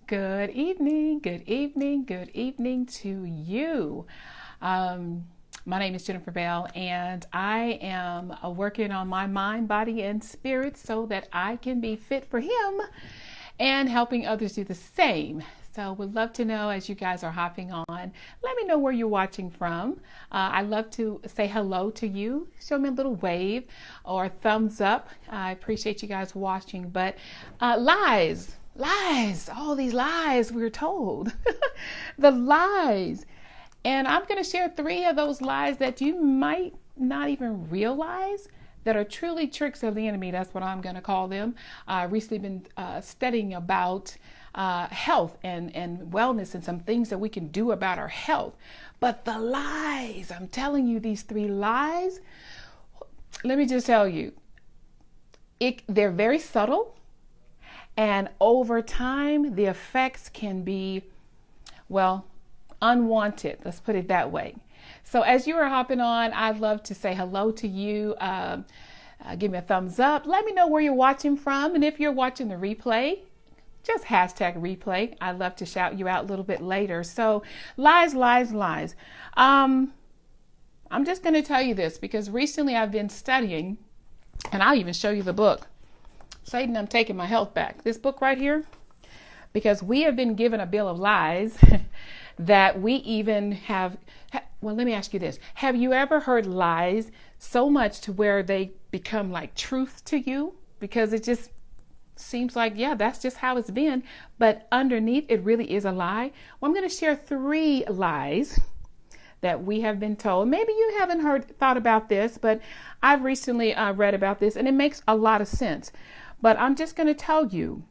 Good evening, good evening, good evening to you. My name is Jennifer Bell, and I am working on my mind, body, and spirit so that I can be fit for Him and helping others do the same. So would love to know as you guys are hopping on, let me know where you're watching from. I love to say hello to you. Show me a little wave or thumbs up. I appreciate you guys watching, but lies, all these lies we're told, the lies. And I'm going to share 3 of those lies that you might not even realize that are truly tricks of the enemy. That's what I'm going to call them. I've recently been studying about health and wellness and some things that we can do about our health. But the lies, I'm telling you, these 3 lies, let me just tell you, they're very subtle. And over time, the effects can be, well, unwanted. Let's put it that way. So as you are hopping on, I'd love to say hello to you. Give me a thumbs up. Let me know where you're watching from. And if you're watching the replay, just hashtag replay. I'd love to shout you out a little bit later. So lies. I'm just going to tell you this because recently I've been studying, and I'll even show you the book, Satan, I'm Taking My Health Back. This book right here, because we have been given a bill of lies that we even have. Well, let me ask you this. Have you ever heard lies so much to where they become like truth to you? Because it just seems like, yeah, that's just how it's been. But underneath, it really is a lie. Well, I'm going to share 3 lies that we have been told. Maybe you haven't thought about this, but I've recently read about this and it makes a lot of sense. But I'm just going to tell you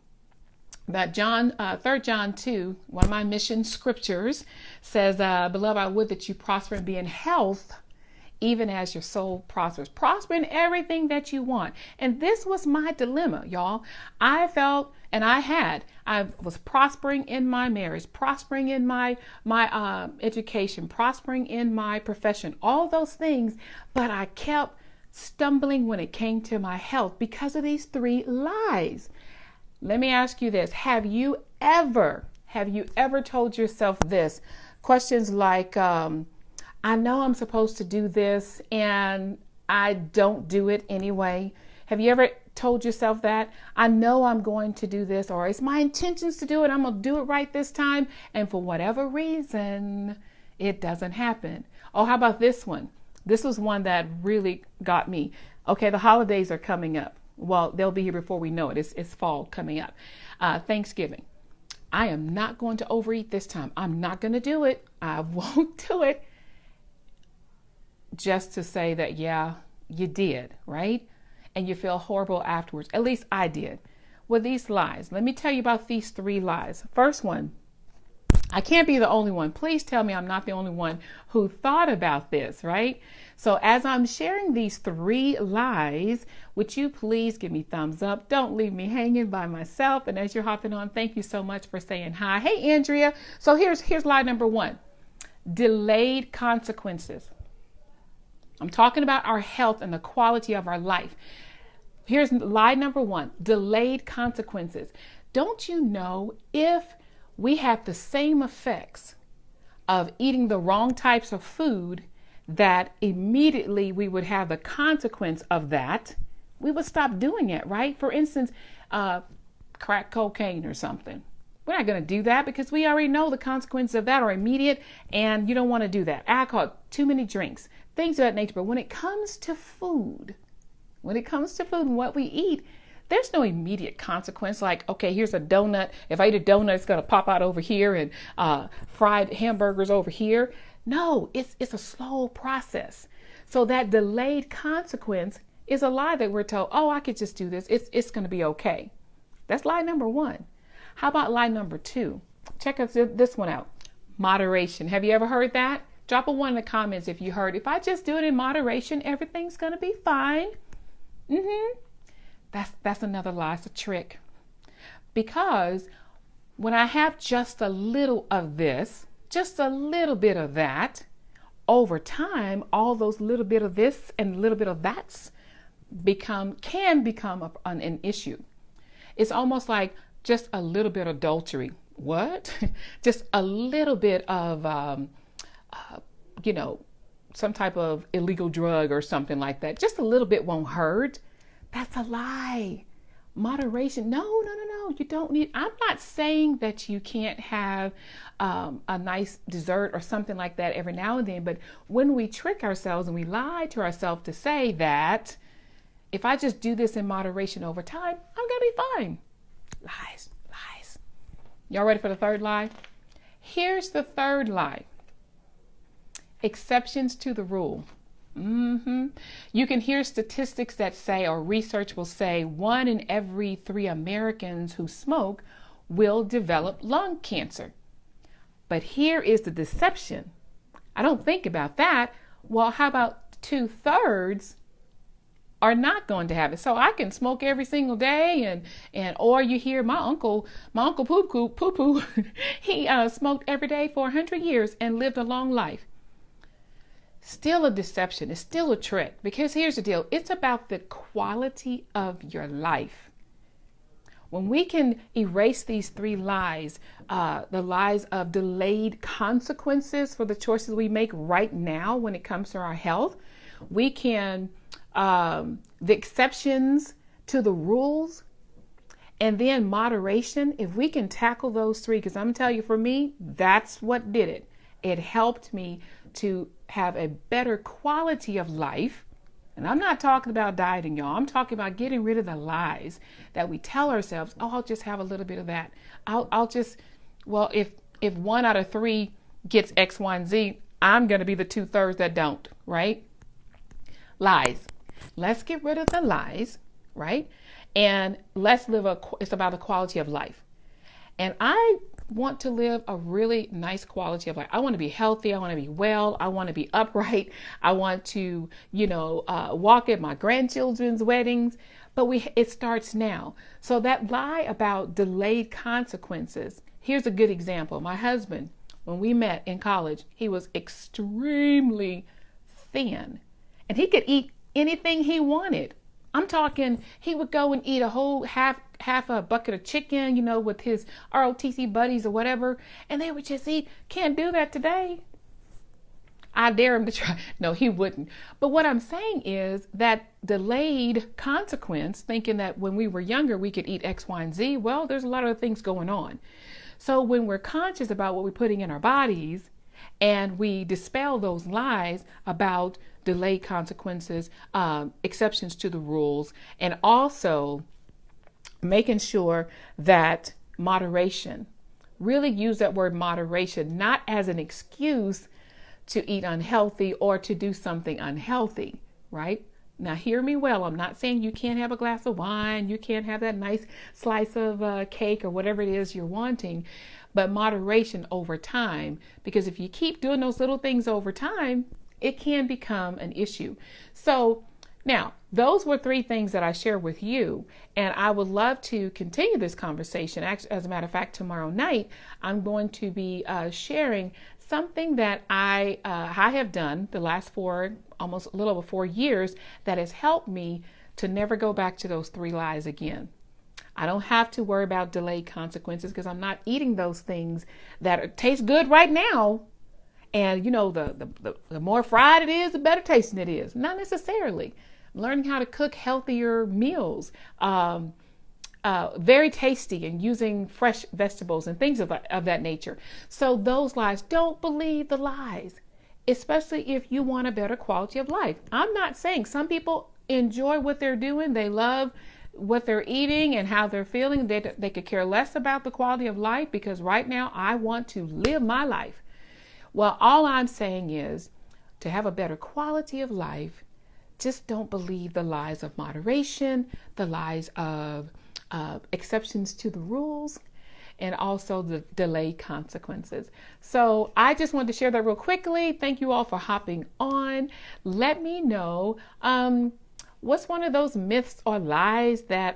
that 3 John 2, one of my mission scriptures, says, Beloved, I would that you prosper and be in health, even as your soul prospers. Prosper in everything that you want. And this was my dilemma, y'all. I felt, and I was prospering in my marriage, prospering in my education, prospering in my profession, all those things. But I kept stumbling when it came to my health because of these 3 lies. Let me ask you this. Have you ever told yourself this? Questions like, I know I'm supposed to do this and I don't do it anyway. Have you ever told yourself that? I know I'm going to do this, or it's my intentions to do it. I'm going to do it right this time. And for whatever reason, it doesn't happen. Oh, how about this one? This was one that really got me. Okay, the holidays are coming up. Well, they'll be here before we know it. It's fall coming up. Thanksgiving. I am not going to overeat this time. I'm not going to do it. I won't do it. Just to say that, yeah, you did, right? And you feel horrible afterwards. At least I did. Well, these lies. Let me tell you about these 3 lies. First one. I can't be the only one. Please tell me I'm not the only one who thought about this, right? So as I'm sharing these 3 lies, would you please give me thumbs up? Don't leave me hanging by myself. And as you're hopping on, thank you so much for saying hi. Hey, Andrea. So here's lie number 1. Delayed consequences. I'm talking about our health and the quality of our life. Here's lie number 1. Delayed consequences. Don't you know if we have the same effects of eating the wrong types of food, that immediately we would have the consequence of that, we would stop doing it, right? For instance, crack cocaine or something. We're not going to do that because we already know the consequences of that are immediate and you don't want to do that. Alcohol, too many drinks, things of that nature. But when it comes to food and what we eat, there's no immediate consequence like, okay, here's a donut. If I eat a donut, it's going to pop out over here, and fried hamburgers over here. No, it's a slow process. So that delayed consequence is a lie that we're told, oh, I could just do this. It's going to be okay. That's lie number 1. How about lie number 2? Check this one out. Moderation. Have you ever heard that? Drop a 1 in the comments if you heard. If I just do it in moderation, everything's going to be fine. That's another lie. It's a trick. Because when I have just a little of this, just a little bit of that, over time, all those little bit of this and little bit of that's can become an issue. It's almost like just a little bit of adultery. what? Just a little bit of, you know, some type of illegal drug or something like that. Just a little bit won't hurt. That's a lie. Moderation. No. You don't need. I'm not saying that you can't have a nice dessert or something like that every now and then. But when we trick ourselves and we lie to ourselves to say that if I just do this in moderation over time, I'm going to be fine. Lies. Y'all ready for the third lie? Here's the third lie. Exceptions to the rule. You can hear statistics that say, or research will say, 1 in every 3 Americans who smoke will develop lung cancer. But here is the deception. I don't think about that. Well, how about 2/3 are not going to have it? So I can smoke every single day, and or you hear my uncle Poo Poo, he smoked every day for 100 years and lived a long life. Still a deception. It's still a trick, because here's the deal. It's about the quality of your life. When we can erase these 3 lies, the lies of delayed consequences for the choices we make right now when it comes to our health, we can, the exceptions to the rules, and then moderation. If we can tackle those 3, because I'm gonna tell you, for me, that's what did it. It helped me to have a better quality of life. And I'm not talking about dieting, y'all. I'm talking about getting rid of the lies that we tell ourselves. Oh, I'll just have a little bit of that. I'll just, well, if 1 out of 3 gets X, Y, and Z, I'm going to be the 2/3 that don't, right? Lies. Let's get rid of the lies, right? And let's live it's about the quality of life. And I want to live a really nice quality of life. I want to be healthy. I want to be well. I want to be upright. I want to, walk at my grandchildren's weddings. But it starts now. So that lie about delayed consequences. Here's a good example. My husband, when we met in college, he was extremely thin, and he could eat anything he wanted. I'm talking, he would go and eat a whole half a bucket of chicken, with his ROTC buddies or whatever, and they would just eat. Can't do that today. I dare him to try. No, he wouldn't. But what I'm saying is that delayed consequence, thinking that when we were younger, we could eat X, Y, and Z. Well, there's a lot of things going on. So when we're conscious about what we're putting in our bodies, and we dispel those lies about delayed consequences, exceptions to the rules, and also making sure that moderation, really use that word moderation, not as an excuse to eat unhealthy or to do something unhealthy, right? Now, hear me well. I'm not saying you can't have a glass of wine, you can't have that nice slice of cake or whatever it is you're wanting, but moderation over time, because if you keep doing those little things over time, it can become an issue. So now, those were 3 things that I shared with you, and I would love to continue this conversation. Actually, as a matter of fact, tomorrow night, I'm going to be sharing something that I have done the last almost a little over 4 years that has helped me to never go back to those 3 lies again. I don't have to worry about delayed consequences because I'm not eating those things that taste good right now. And the more fried it is, the better tasting it is. Not necessarily. Learning how to cook healthier meals, very tasty, and using fresh vegetables and things of that nature. So those lies, don't believe the lies, especially if you want a better quality of life. I'm not saying some people enjoy what they're doing. They love what they're eating and how they're feeling. They could care less about the quality of life because right now I want to live my life. Well, all I'm saying is to have a better quality of life, just don't believe the lies of moderation, the lies of exceptions to the rules, and also the delayed consequences. So I just wanted to share that real quickly. Thank you all for hopping on. Let me know what's one of those myths or lies that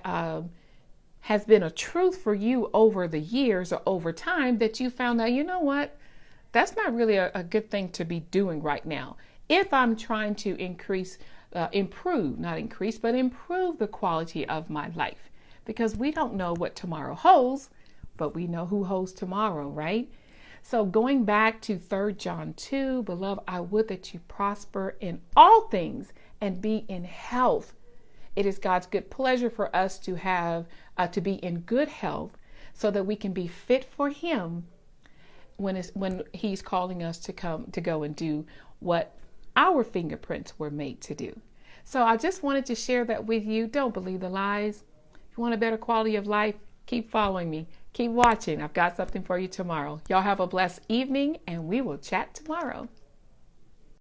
has been a truth for you over the years or over time that you found out, you know what? That's not really a good thing to be doing right now. If I'm trying to improve the quality of my life, because we don't know what tomorrow holds. but we know who holds tomorrow, right? So going back to 3 John 2, beloved, I would that you prosper in all things and be in health. It is God's good pleasure for us to have, to be in good health so that we can be fit for him when he's calling us to go and do what our fingerprints were made to do. So I just wanted to share that with you. Don't believe the lies. If you want a better quality of life, keep following me. Keep watching. I've got something for you tomorrow. Y'all have a blessed evening, and we will chat tomorrow.